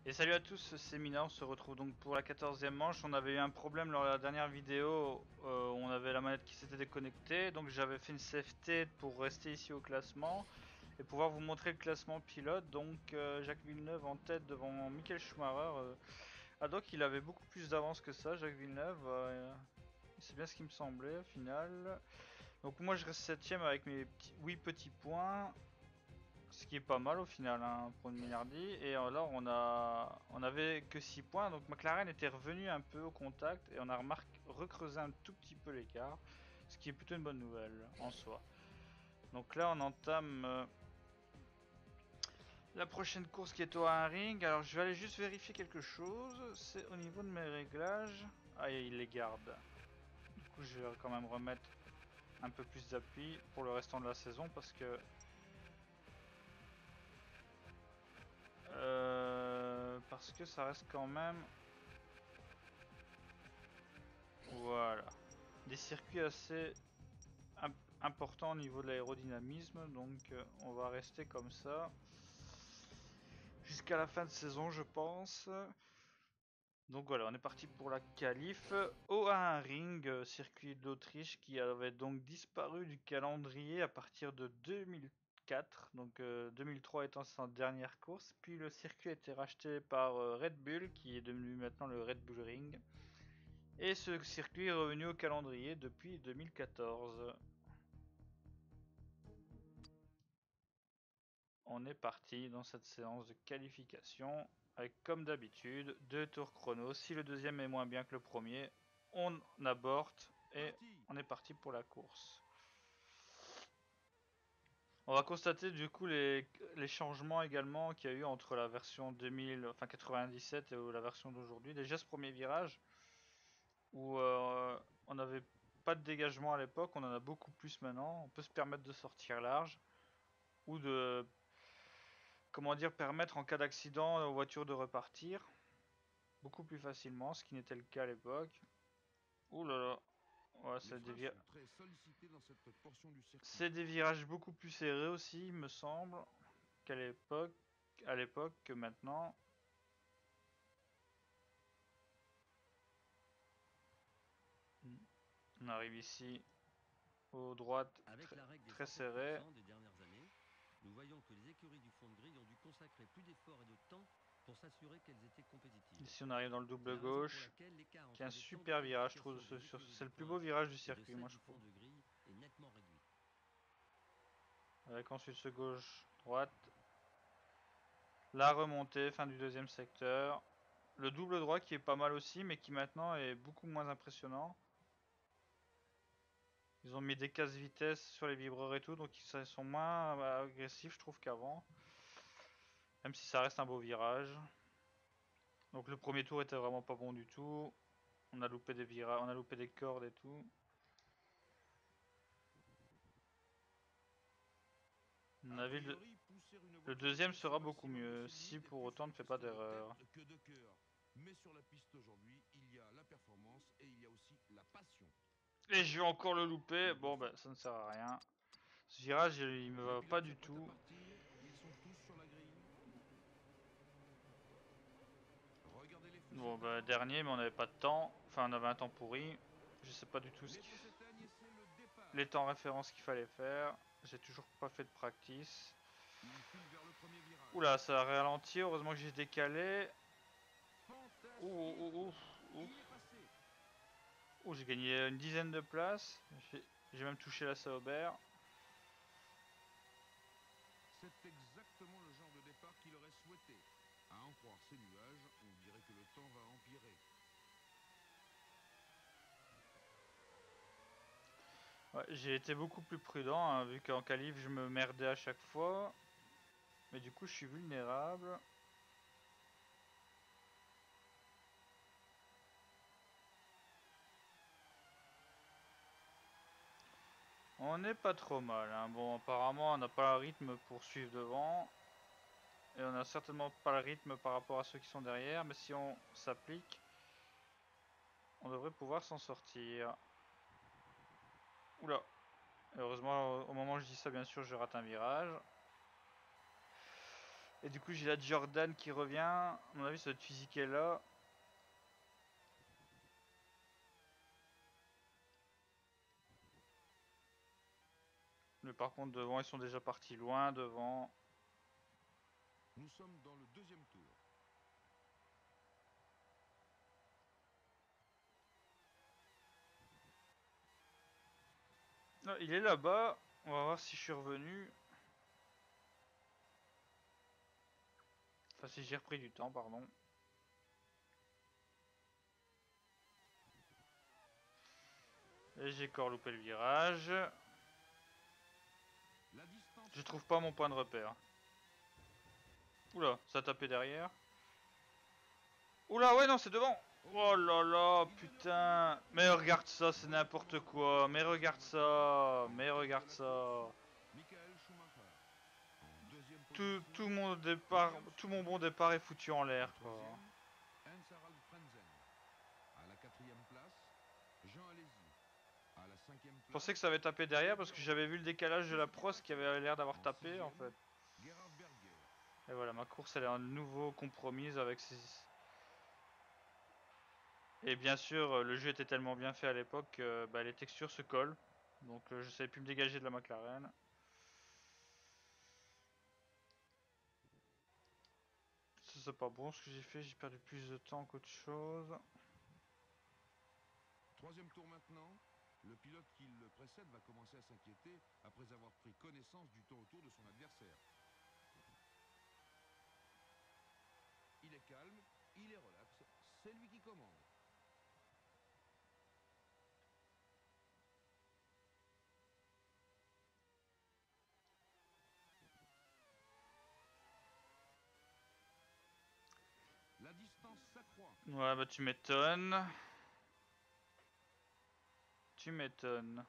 Et salut à tous, c'est Mina, on se retrouve donc pour la 14e manche. On avait eu un problème lors de la dernière vidéo, on avait la manette qui s'était déconnectée, donc j'avais fait une CFT pour rester ici au classement et pouvoir vous montrer le classement pilote. Donc Jacques Villeneuve en tête devant Michael Schumacher. Donc il avait beaucoup plus d'avance que ça, Jacques Villeneuve. C'est bien ce qui me semblait au final. Donc moi je reste 7ème avec mes 8 petits points. Ce qui est pas mal au final hein, pour une milliardie. Et là on avait que 6 points. Donc McLaren était revenu un peu au contact. Et on a recreusé un tout petit peu l'écart. Ce qui est plutôt une bonne nouvelle en soi. Donc là on entame la prochaine course qui est au ring. Alors je vais aller juste vérifier quelque chose. C'est au niveau de mes réglages. Ah il les garde. Du coup je vais quand même remettre un peu plus d'appui pour le restant de la saison. Parce que ça reste quand même. Voilà. Des circuits assez importants au niveau de l'aérodynamisme, donc on va rester comme ça jusqu'à la fin de saison, je pense. Donc voilà, on est parti pour la qualif au ring, circuit d'Autriche qui avait donc disparu du calendrier à partir de 2004, donc 2003 étant sa dernière course. Puis le circuit a été racheté par Red Bull qui est devenu maintenant le Red Bull Ring. Et ce circuit est revenu au calendrier depuis 2014. On est parti dans cette séance de qualification avec comme d'habitude 2 tours chrono. Si le deuxième est moins bien que le premier, on aborte et on est parti pour la course. On va constater du coup les changements également qu'il y a eu entre la version 2000, enfin 97 et la version d'aujourd'hui. Déjà ce premier virage où on n'avait pas de dégagement à l'époque, on en a beaucoup plus maintenant. On peut se permettre de sortir large ou de, comment dire, permettre en cas d'accident aux voitures de repartir beaucoup plus facilement, ce qui n'était le cas à l'époque. Ouh là là, ouais, c'est des virages beaucoup plus serrés aussi, il me semble, qu'à l'époque, que maintenant. On arrive ici aux droites Avec la règle des très serrées. 50% des dernières années, nous voyons que les écuries du fond de grille ont dû consacrer plus d'efforts et de temps pour s'assurer qu'elles étaient compétitives. Ici on arrive dans le C'est double la raison pour gauche, laquelle l'écart qui est un entre les temps de super virage, je trouve. qualification des écuries C'est de le plus beau pointe virage du et de circuit, moi celles je du trouve. fond de grille est nettement réduit. Avec ensuite ce gauche, droite. La remontée, fin du deuxième secteur. Le double droit qui est pas mal aussi, mais qui maintenant est beaucoup moins impressionnant. Ils ont mis des cases vitesse sur les vibreurs et tout, donc ils sont moins agressifs, je trouve, qu'avant. Même si ça reste un beau virage. Donc le premier tour était vraiment pas bon du tout. On a loupé des virages, on a loupé des cordes et tout. On a vu le deuxième sera beaucoup mieux, si pour autant ne fait pas d'erreur. que de cœur. Mais sur la piste aujourd'hui, il y a la performance et il y a aussi la passion. Et je vais encore le louper, bon bah ça ne sert à rien. Ce virage il me Les va pas pilotes du sont prêts à tout. partir, ils sont tous sur la grille. Regardez les feux Bon bah s'éteignent. dernier mais on n'avait pas de temps, enfin on avait un temps pourri. Je sais pas du tout Les feux s'éteignent et c'est le les départ. temps références qu'il fallait faire. J'ai toujours pas fait de practice. Il file vers le premier virage. Oula ça a ralenti, heureusement que j'ai décalé. Ouh, Fantastique. ouh, ouh, ouh. Il est passé. Ouh, j'ai gagné une dizaine de places. J'ai même touché la Sauber. C'est exactement le genre de départ qu'il aurait souhaité. À en croire ces nuages, on dirait que le temps va empirer. Ouais, j'ai été beaucoup plus prudent, hein, vu qu'en qualif je me merdais à chaque fois. Mais du coup je suis vulnérable. On n'est pas trop mal, hein. Bon apparemment on n'a pas le rythme pour suivre devant. Et on n'a certainement pas le rythme par rapport à ceux qui sont derrière. Mais si on s'applique, on devrait pouvoir s'en sortir. Oula. Heureusement au moment où je dis ça bien sûr je rate un virage. Et du coup j'ai la Jordan qui revient. À mon avis ça doit être physique là. Mais par contre devant ils sont déjà partis loin devant. Nous sommes dans le deuxième tour. Ah, il est là-bas. On va voir si je suis revenu. Enfin si j'ai repris du temps pardon. Et j'ai encore loupé le virage. La distance Je trouve pas mon point de repère. Oula, ça a tapé derrière. Oula, ouais, non, c'est devant. Oh là là, putain. Mais regarde ça, c'est n'importe quoi. Mais regarde ça. Mais regarde ça. Michael Schumacher. En deuxième Tout position, mon départ, William tout mon bon Surtees. départ est foutu en l'air, En quoi. troisième, Hans-Harald Frenzen. À la quatrième place, Jean Alesi. À la cinquième Je place, pensais que ça avait tapé derrière parce que Oliver j'avais vu le décalage de la Prost qui avait l'air d'avoir en tapé, en sixième, fait. Gerhard Berger. Et voilà, ma course, elle est à nouveau compromise avec ces... Et bien sûr, le jeu était tellement bien fait à l'époque que bah, les textures se collent. Donc je savais plus me dégager de la McLaren. Ça, c'est pas bon ce que j'ai fait, j'ai perdu plus de temps qu'autre chose. Troisième tour maintenant. Le pilote qui le précède va commencer à s'inquiéter après avoir pris connaissance du temps autour de son adversaire. Il est calme, il est relax, c'est lui qui commande. La distance s'accroît. Ouais, bah tu m'étonnes. Tu m'étonnes.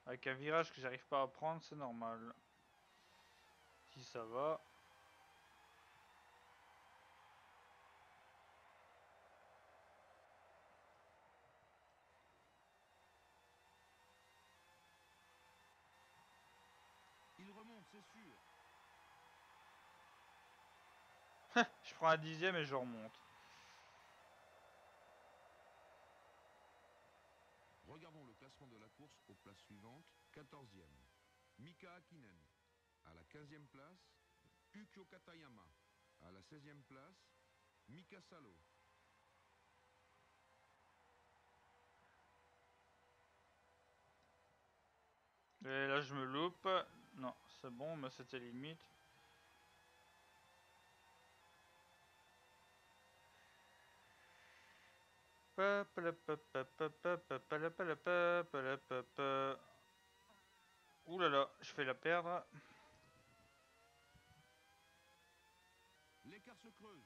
Avec un virage que j'arrive pas à prendre, c'est normal. Si ça va. Il remonte, c'est sûr. Je prends un dixième et je remonte. Regardons le classement de la course aux places suivantes. 14e, Mika Hakkinen. À la 15e place, Ukyo Katayama. À la 16e place, Mika Salo. Et là je me loupe. Non, c'est bon, mais c'était limite. Ouh là là, je vais la perdre. L'écart se creuse.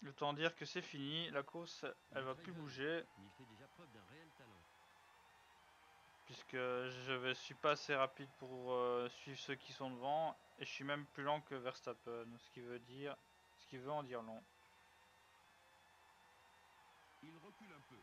Autant dire que c'est fini, la course Il elle est va très plus jeune, bouger. mais il fait déjà preuve d'un réel talent. Puisque je suis pas assez rapide pour suivre ceux qui sont devant. Et je suis même plus lent que Verstappen. Ce qui veut en dire long. Il recule un peu.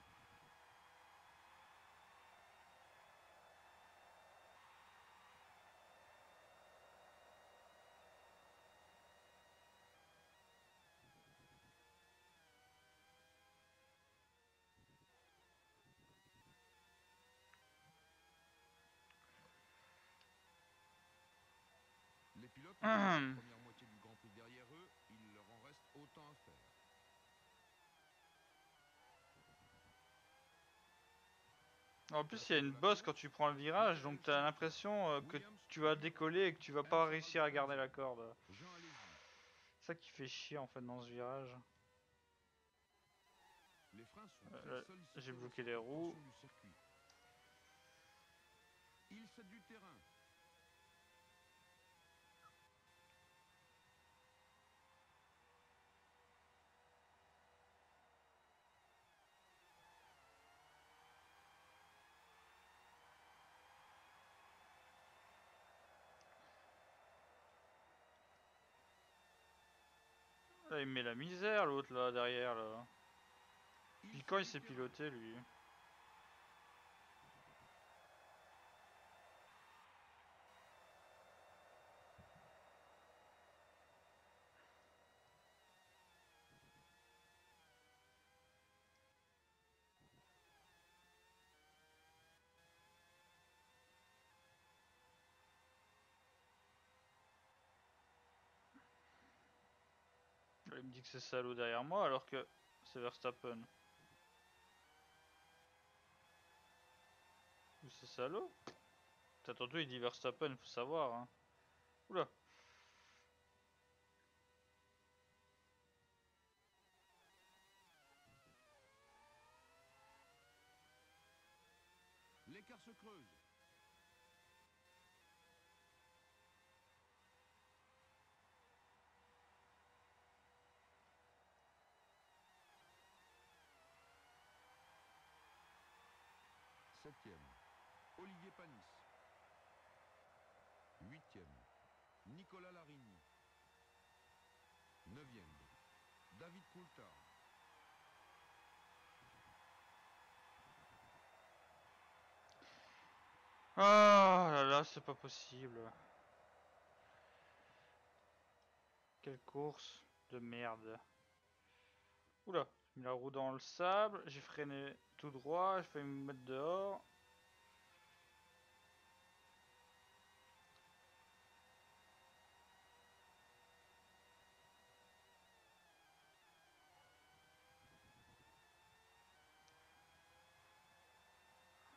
Les pilotes ont laissé la première moitié du Grand Prix derrière eux. Il leur en reste autant à faire. En plus, il y a Classement une de la bosse quand course, tu prends le virage, Michael donc t'as Schumacher, l'impression que William tu vas Surtees, décoller et que tu vas pas Hans-Harald réussir à garder la Frenzen, corde. Jean Alesi. C'est ça qui fait chier en fait dans ce virage. Les freins sont très Là, j'ai sollicités dans bloqué cette les roues. portion du circuit. Il cède du terrain. Là, il met la misère l'autre là derrière là. Il Puis quand cède il du s'est terrain. piloté lui. Il me dit que c'est salaud derrière moi alors que c'est Verstappen. Ou c'est salaud? T'as entendu, il dit Verstappen, faut savoir. Hein. Oula. L'écart se creuse. Septième, Olivier Panis. Huitième, Nicolas Larini. Neuvième, David Coulthard. Ah là là, c'est pas possible. Quelle course de merde. Oula, j'ai mis la roue dans le sable, j'ai freiné tout droit, j'ai failli me mettre dehors.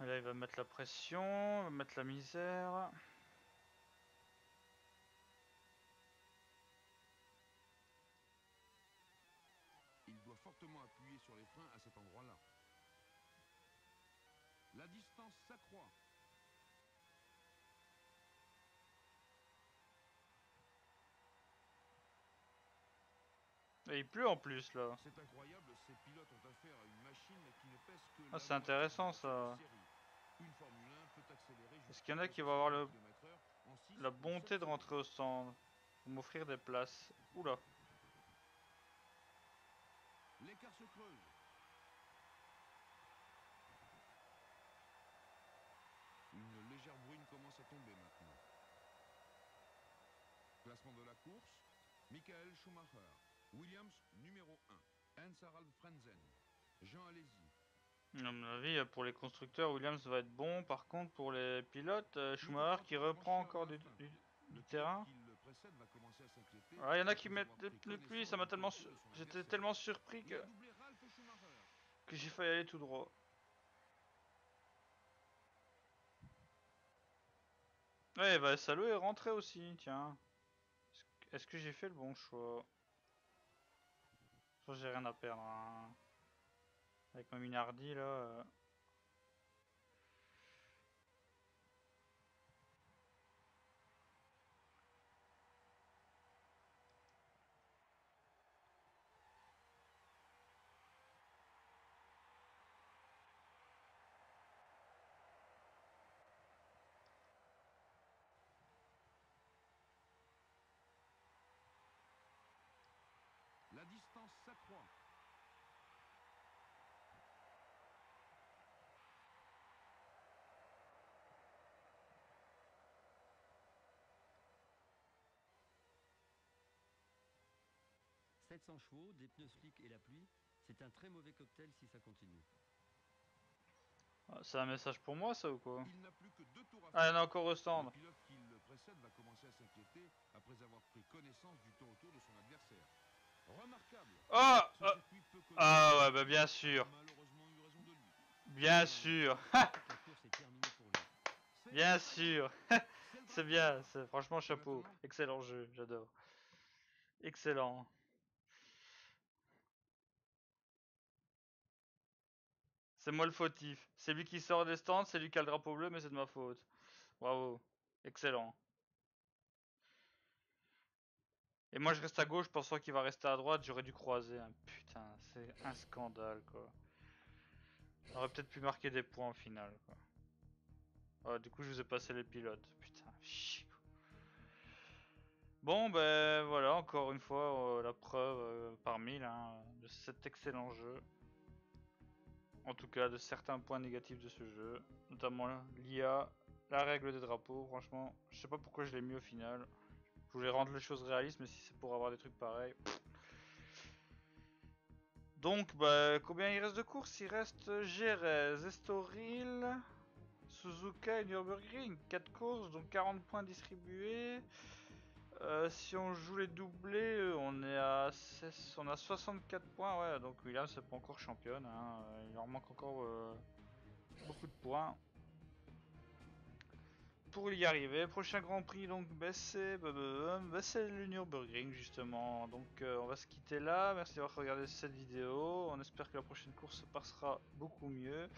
Et là, il va mettre la pression, il va mettre la misère. Il doit fortement appuyer sur les freins à cet endroit-là. La distance s'accroît. Et il pleut en plus là. C'est incroyable, ces pilotes ont affaire à une machine qui ne pèse que Ah, la c'est moitié de intéressant la ça. série. Une Formule 1 peut accélérer Est-ce qu'il y en jusqu'à a qui vont avoir 250 km/h en 6 la ou 7 bonté de rentrer secondes. au stand pour m'offrir des places? Oula. L'écart se creuse. Une légère bruine commence à tomber maintenant. Classement de la course, Michael Schumacher, Williams numéro 1, Hans-Harald Frentzen, Jean Alesi. À mon avis, pour les constructeurs, Williams va être bon. Par contre, pour les pilotes, Plus que Schumacher 3 qui tours à reprend franchir avant encore la fin. du Le pilote terrain. qui le précède va commencer à s'inquiéter Ah, il y en a qui après mettent avoir des pris pneus de pluie, ça connaissance m'a du tellement... taux autour de son J'étais adversaire. tellement surpris Il a doublé Ralf Schumacher. que j'ai failli aller tout droit. Ouais, bah Salo est rentré aussi, tiens. Est-ce que j'ai fait le bon choix? Je crois que j'ai rien à perdre. Hein. Avec ma Minardi là. La distance s'accroît. « 700 chevaux, des pneus slick et la pluie, c'est un très mauvais cocktail si ça continue. » C'est un message pour moi ça ou quoi? Il n'a plus que 2 tours à Ah, il y en faire. a encore au Le stand. pilote qui le précède va commencer à s'inquiéter après avoir pris connaissance du taux autour de son adversaire. Remarquable. Ah, Ce circuit peu connu ah des ouais, bah bien a sûr. malheureusement eu raison de lui. Bien sûr. La course est terminée pour lui. C'est Bien le sûr. driver. C'est le C'est driver. bien, c'est franchement Et chapeau. maintenant, Excellent jeu, j'adore. Excellent. C'est moi le fautif. C'est lui qui sort des stands, c'est lui qui a le drapeau bleu, mais c'est de ma faute. Bravo. Excellent. Et moi je reste à gauche pensant qu'il va rester à droite, j'aurais dû croiser. Hein. Putain, c'est un scandale quoi. J'aurais peut-être pu marquer des points au final quoi. Oh, du coup je vous ai passé les pilotes. Putain, chier. Bon ben voilà, encore une fois la preuve par mille hein, de cet excellent jeu. En tout cas de certains points négatifs de ce jeu. Notamment l'IA, la règle des drapeaux. Franchement, je sais pas pourquoi je l'ai mis au final. Je voulais rendre les choses réalistes, mais si c'est pour avoir des trucs pareils. Donc, bah, combien il reste de courses? Il reste Jerez, Estoril, Suzuka et Nürburgring. 4 courses, donc 40 points distribués. Si on joue les doublés, on est à 16, on a 64 points, ouais, donc Williams c'est pas encore championne, hein, il leur manque encore beaucoup de points pour y arriver. Prochain Grand Prix donc c'est le Nürburgring justement, donc on va se quitter là, merci d'avoir regardé cette vidéo, on espère que la prochaine course se passera beaucoup mieux.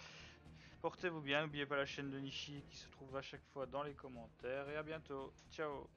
Portez-vous bien, n'oubliez pas la chaîne de Nishi qui se trouve à chaque fois dans les commentaires et à bientôt, ciao.